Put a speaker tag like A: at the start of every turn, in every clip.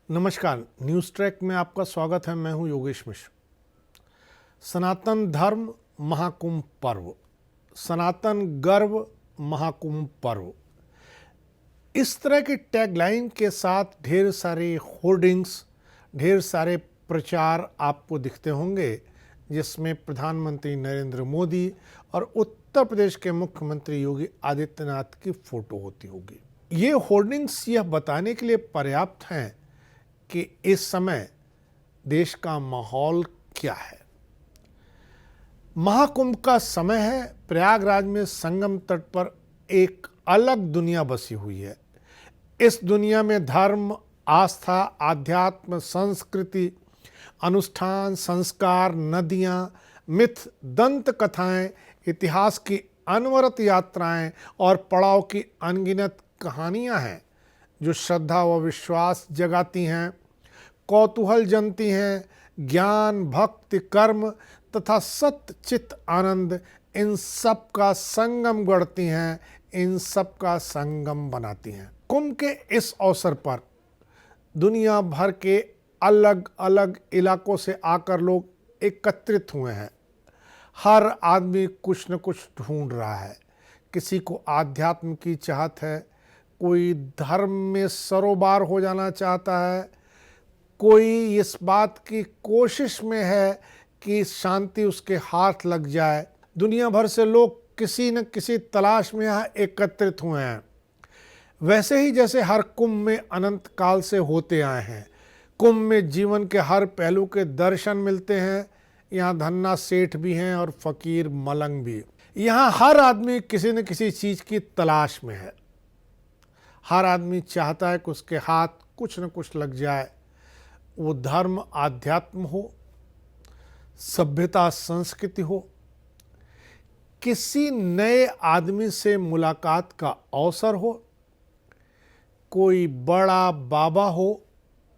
A: नमस्कार, news track में आपका स्वागत है। मैं हूं योगेश मिश्र। सनातन धर्म महाकुंभ पर्व, सनातन गर्व महाकुंभ पर्व, इस तरह की टैगलाइन के साथ ढेर सारे होर्डिंग्स, ढेर सारे प्रचार आपको दिखते होंगे, जिसमें प्रधानमंत्री नरेंद्र मोदी और उत्तर प्रदेश के मुख्यमंत्री योगी आदित्यनाथ की फोटो होती होगी। ये होर्डिंग्स यह बताने के लिए पर्याप्त हैं कि इस समय देश का माहौल क्या है। महाकुंभ का समय है। प्रयागराज में संगम तट पर एक अलग दुनिया बसी हुई है। इस दुनिया में धर्म, आस्था, आध्यात्म, संस्कृति, अनुष्ठान, संस्कार, नदियां, मिथ, दंत कथाएं, इतिहास की अनवरत यात्राएं और पड़ाव की अनगिनत कहानियां हैं जो श्रद्धा व विश्वास जगाती हैं, कौतूहल जनती हैं, ज्ञान, भक्ति, कर्म तथा सत्य चित्त आनंद, इन सब का संगम गढ़ती हैं, इन सब का संगम बनाती हैं। कुंभ के इस अवसर पर दुनिया भर के अलग अलग इलाकों से आकर लोग एकत्रित हुए हैं। हर आदमी कुछ न कुछ ढूंढ रहा है। किसी को आध्यात्म की चाहत है, कोई धर्म में सरोबार हो जाना चाहता है, कोई इस बात की कोशिश में है कि शांति उसके हाथ लग जाए। दुनिया भर से लोग किसी न किसी तलाश में यहाँ एकत्रित हुए हैं। वैसे ही जैसे हर कुंभ में अनंत काल से होते आए हैं, कुंभ में जीवन के हर पहलू के दर्शन मिलते हैं। यहाँ धन्ना सेठ भी हैं और फकीर मलंग भी। यहाँ हर आदमी किसी न किसी चीज़ की तलाश में है। हर आदमी चाहता है कि उसके हाथ कुछ न कुछ लग जाए। वो धर्म आध्यात्म हो, सभ्यता संस्कृति हो, किसी नए आदमी से मुलाकात का अवसर हो, कोई बड़ा बाबा हो,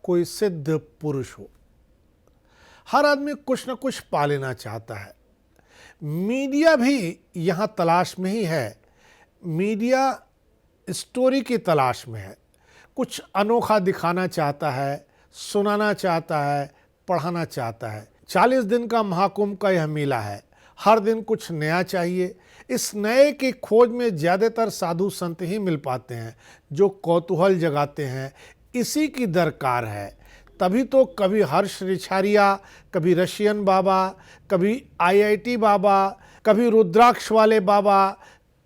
A: कोई सिद्ध पुरुष हो। हर आदमी कुछ न कुछ पा लेना चाहता है। मीडिया भी यहाँ तलाश में ही है। मीडिया स्टोरी की तलाश में है। कुछ अनोखा दिखाना चाहता है, सुनाना चाहता है, पढ़ाना चाहता है। 40 दिन का महाकुंभ का यह मेला है। हर दिन कुछ नया चाहिए। इस नए की खोज में ज़्यादातर साधु संत ही मिल पाते हैं जो कौतूहल जगाते हैं। इसी की दरकार है। तभी तो कभी हर्ष रिछारिया, कभी रशियन बाबा, कभी आईआईटी बाबा, कभी रुद्राक्ष वाले बाबा,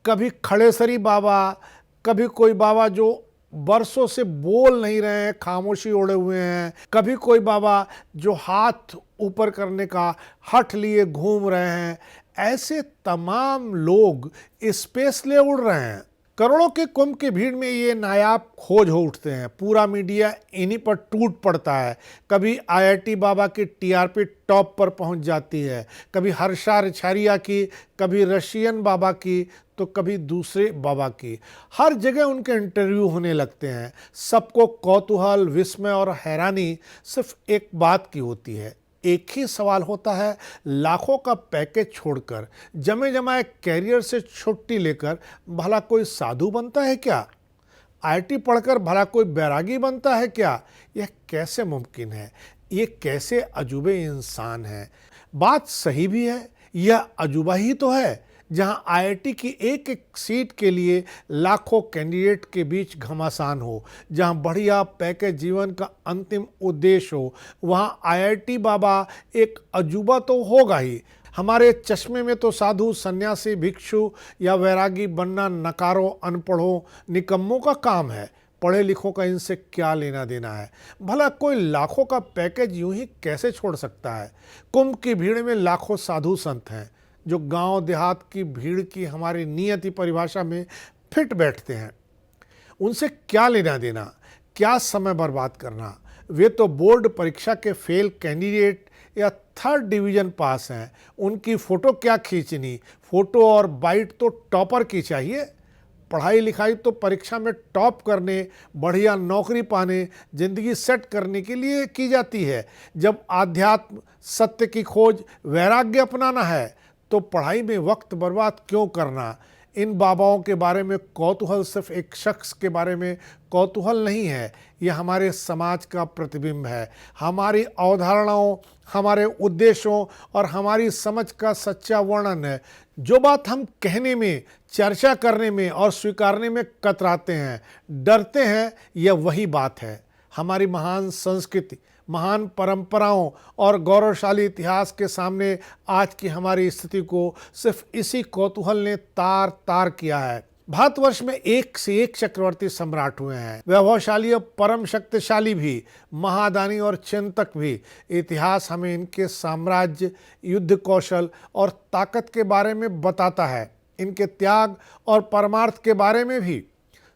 A: कभी खड़ेसरी बाबा, कभी कोई बाबा जो बरसों से बोल नहीं रहे हैं, खामोशी ओढ़े हुए हैं, कभी कोई बाबा जो हाथ ऊपर करने का हठ लिए घूम रहे हैं। ऐसे तमाम लोग स्पेस ले उड़ रहे हैं। करोड़ों के कुंभ की भीड़ में ये नायाब खोज हो उठते हैं। पूरा मीडिया इन्हीं पर टूट पड़ता है। कभी आईआईटी बाबा की टीआरपी टॉप पर पहुंच जाती है, कभी हर्षा रिछारिया की, कभी रशियन बाबा की, तो कभी दूसरे बाबा की। हर जगह उनके इंटरव्यू होने लगते हैं। सबको कौतूहल, विस्मय और हैरानी सिर्फ एक बात की होती है। एक ही सवाल होता है, लाखों का पैकेज छोड़कर, जमे जमाए कैरियर से छुट्टी लेकर भला कोई साधु बनता है क्या? आईआईटी पढ़कर भला कोई बैरागी बनता है क्या? यह कैसे मुमकिन है? ये कैसे अजूबे इंसान हैं? बात सही भी है। यह अजूबा ही तो है जहां आईआईटी की एक एक सीट के लिए लाखों कैंडिडेट के बीच घमासान हो, जहां बढ़िया पैकेज जीवन का अंतिम उद्देश्य हो, वहां आईआईटी बाबा एक अजूबा तो होगा ही। हमारे चश्मे में तो साधु, सन्यासी, भिक्षु या वैरागी बनना नकारों, अनपढ़ों, निकम्मों का काम है। पढ़े लिखों का इनसे क्या लेना देना है? भला कोई लाखों का पैकेज यूं ही कैसे छोड़ सकता है? कुंभ की भीड़ में लाखों साधु संत हैं जो गांव देहात की भीड़ की हमारी नियति परिभाषा में फिट बैठते हैं। उनसे क्या लेना देना, क्या समय बर्बाद करना? वे तो बोर्ड परीक्षा के फेल कैंडिडेट या 3rd डिवीज़न पास हैं। उनकी फ़ोटो क्या खींचनी? फ़ोटो और बाइट तो टॉपर की चाहिए। पढ़ाई लिखाई तो परीक्षा में टॉप करने, बढ़िया नौकरी पाने, ज़िंदगी सेट करने के लिए की जाती है। जब आध्यात्म, सत्य की खोज, वैराग्य अपनाना है तो पढ़ाई में वक्त बर्बाद क्यों करना? इन बाबाओं के बारे में कौतूहल सिर्फ एक शख्स के बारे में कौतूहल नहीं है, यह हमारे समाज का प्रतिबिंब है, हमारी अवधारणाओं, हमारे उद्देश्यों और हमारी समझ का सच्चा वर्णन है। जो बात हम कहने में, चर्चा करने में और स्वीकारने में कतराते हैं, डरते हैं, यह वही बात है। हमारी महान संस्कृति, महान परंपराओं और गौरवशाली इतिहास के सामने आज की हमारी स्थिति को सिर्फ इसी कौतूहल ने तार तार किया है। भारतवर्ष में एक से एक चक्रवर्ती सम्राट हुए हैं, वैभवशाली और परम शक्तिशाली भी, महादानी और चिंतक भी। इतिहास हमें इनके साम्राज्य, युद्ध कौशल और ताकत के बारे में बताता है, इनके त्याग और परमार्थ के बारे में भी।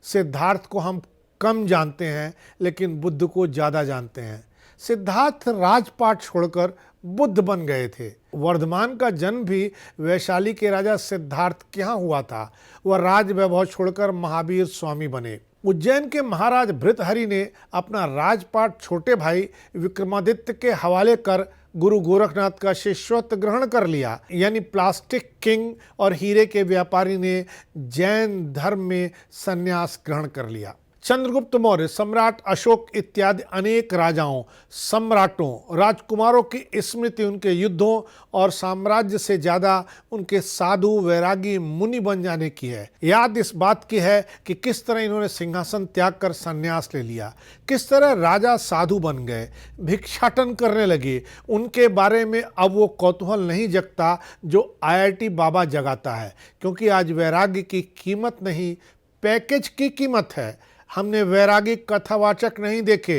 A: सिद्धार्थ को हम कम जानते हैं, लेकिन बुद्ध को ज़्यादा जानते हैं। सिद्धार्थ राजपाट छोड़कर बुद्ध बन गए थे। वर्धमान का जन्म भी वैशाली के राजा सिद्धार्थ के यहाँ हुआ था। वह राज वैभव छोड़कर महावीर स्वामी बने। उज्जैन के महाराज भृतहरि ने अपना राजपाट छोटे भाई विक्रमादित्य के हवाले कर गुरु गोरखनाथ का शिष्यत्व ग्रहण कर लिया। यानी प्लास्टिक किंग और हीरे के व्यापारी ने जैन धर्म में संन्यास ग्रहण कर लिया। चंद्रगुप्त मौर्य, सम्राट अशोक इत्यादि अनेक राजाओं, सम्राटों, राजकुमारों की स्मृति उनके युद्धों और साम्राज्य से ज़्यादा उनके साधु, वैरागी, मुनि बन जाने की है। याद इस बात की है कि किस तरह इन्होंने सिंहासन त्याग कर संन्यास ले लिया, किस तरह राजा साधु बन गए, भिक्षाटन करने लगे। उनके बारे में अब वो कौतूहल नहीं जगता जो IIT बाबा जगाता है, क्योंकि आज वैराग्य की कीमत नहीं, पैकेज की कीमत है। हमने वैरागी कथावाचक नहीं देखे,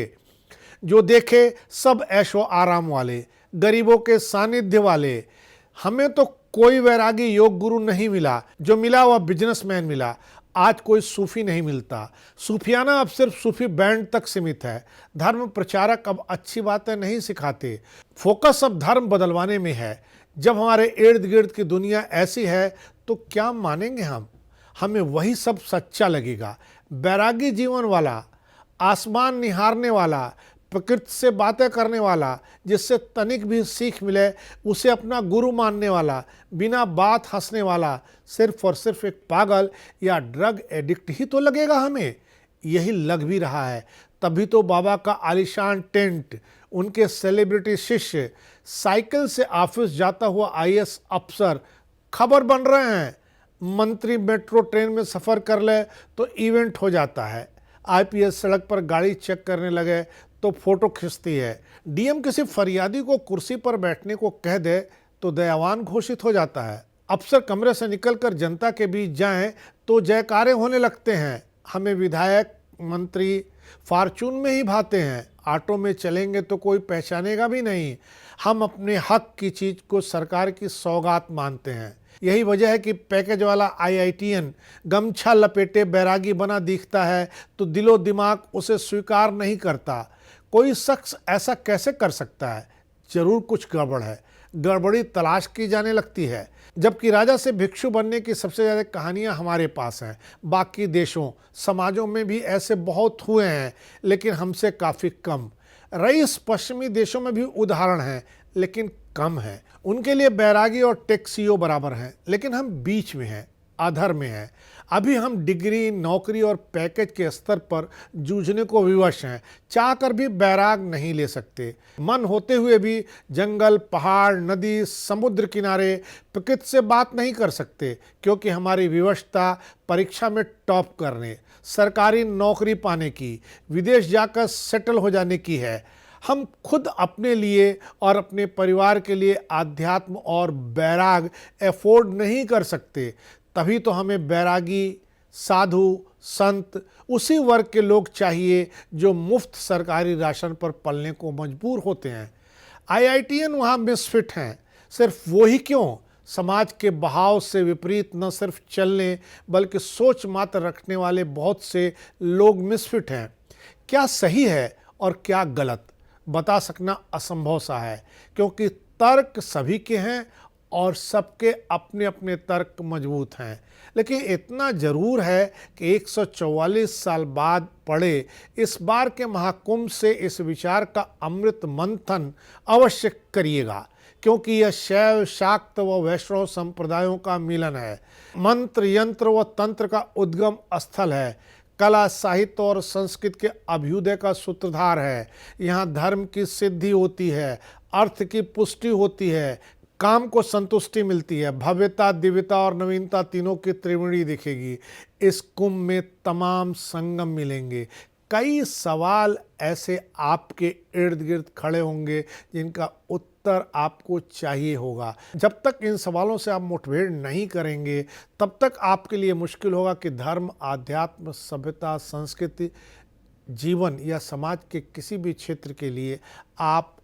A: जो देखे सब ऐशो आराम वाले, गरीबों के सानिध्य वाले। हमें तो कोई वैरागी योग गुरु नहीं मिला, जो मिला वह बिजनेसमैन मिला। आज कोई सूफी नहीं मिलता। सूफियाना अब सिर्फ सूफी बैंड तक सीमित है। धर्म प्रचारक अब अच्छी बातें नहीं सिखाते। फोकस अब धर्म बदलवाने में है। जब हमारे इर्द गिर्द की दुनिया ऐसी है तो क्या मानेंगे हम? हमें वही सब सच्चा लगेगा। बैरागी जीवन वाला, आसमान निहारने वाला, प्रकृति से बातें करने वाला, जिससे तनिक भी सीख मिले उसे अपना गुरु मानने वाला, बिना बात हंसने वाला, सिर्फ और सिर्फ एक पागल या ड्रग एडिक्ट ही तो लगेगा हमें। यही लग भी रहा है। तभी तो बाबा का आलीशान टेंट, उनके सेलिब्रिटी शिष्य, साइकिल से ऑफिस जाता हुआ IAS अफसर खबर बन रहे हैं। मंत्री मेट्रो ट्रेन में सफ़र कर ले तो इवेंट हो जाता है। IPS सड़क पर गाड़ी चेक करने लगे तो फोटो खींचती है। DM किसी फरियादी को कुर्सी पर बैठने को कह दे तो दयावान घोषित हो जाता है। अफसर कमरे से निकलकर जनता के बीच जाएं तो जयकारे होने लगते हैं। हमें विधायक, मंत्री फॉर्चून में ही भाते हैं। ऑटो में चलेंगे तो कोई पहचानेगा भी नहीं। हम अपने हक की चीज़ को सरकार की सौगात मानते हैं। यही वजह है कि पैकेज वाला IITian गमछा लपेटे बैरागी बना दिखता है तो दिलो दिमाग उसे स्वीकार नहीं करता। कोई शख्स ऐसा कैसे कर सकता है? जरूर कुछ गड़बड़ है। गड़बड़ी तलाश की जाने लगती है। जबकि राजा से भिक्षु बनने की सबसे ज़्यादा कहानियाँ हमारे पास हैं। बाकी देशों, समाजों में भी ऐसे बहुत हुए हैं, लेकिन हमसे काफ़ी कम। रईस पश्चिमी देशों में भी उदाहरण हैं, लेकिन कम है। उनके लिए बैरागी और टैक्सियो बराबर हैं, लेकिन हम बीच में हैं, अधर में हैं। अभी हम डिग्री, नौकरी और पैकेज के स्तर पर जूझने को विवश हैं। चाहकर भी बैराग नहीं ले सकते। मन होते हुए भी जंगल, पहाड़, नदी, समुद्र किनारे, प्रकृति से बात नहीं कर सकते, क्योंकि हमारी विवशता परीक्षा में टॉप करने, सरकारी नौकरी पाने की, विदेश जाकर सेटल हो जाने की है। हम खुद अपने लिए और अपने परिवार के लिए आध्यात्म और बैराग एफोर्ड नहीं कर सकते। तभी तो हमें बैरागी, साधु, संत उसी वर्ग के लोग चाहिए जो मुफ्त सरकारी राशन पर पलने को मजबूर होते हैं। IITian वहाँ मिसफिट हैं। सिर्फ वो ही क्यों, समाज के बहाव से विपरीत न सिर्फ चलने बल्कि सोच मात्र रखने वाले बहुत से लोग मिसफिट हैं। क्या सही है और क्या गलत बता सकना असंभव सा है, क्योंकि तर्क सभी के हैं और सबके अपने अपने तर्क मजबूत हैं। लेकिन इतना ज़रूर है कि 144 साल बाद पड़े इस बार के महाकुंभ से इस विचार का अमृत मंथन अवश्य करिएगा, क्योंकि यह शैव, शाक्त व वैष्णव संप्रदायों का मिलन है। मंत्र, यंत्र व तंत्र का उद्गम स्थल है। कला, साहित्य और संस्कृत के अभ्युदय का सूत्रधार है। यहाँ धर्म की सिद्धि होती है, अर्थ की पुष्टि होती है, काम को संतुष्टि मिलती है, भव्यता, दिव्यता और नवीनता तीनों की त्रिवेणी दिखेगी। इस कुंभ में तमाम संगम मिलेंगे। कई सवाल ऐसे आपके इर्द गिर्द खड़े होंगे जिनका उत्तर आपको चाहिए होगा। जब तक इन सवालों से आप मुठभेड़ नहीं करेंगे तब तक आपके लिए मुश्किल होगा कि धर्म, आध्यात्म, सभ्यता, संस्कृति, जीवन या समाज के किसी भी क्षेत्र के लिए आप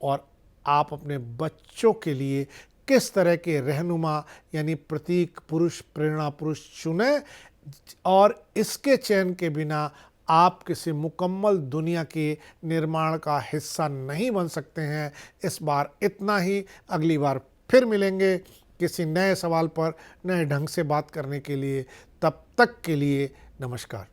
A: अपने बच्चों के लिए किस तरह के रहनुमा यानी प्रतीक पुरुष, प्रेरणा पुरुष चुने, और इसके चयन के बिना आप किसी मुकम्मल दुनिया के निर्माण का हिस्सा नहीं बन सकते हैं। इस बार इतना ही। अगली बार फिर मिलेंगे किसी नए सवाल पर नए ढंग से बात करने के लिए। तब तक के लिए नमस्कार।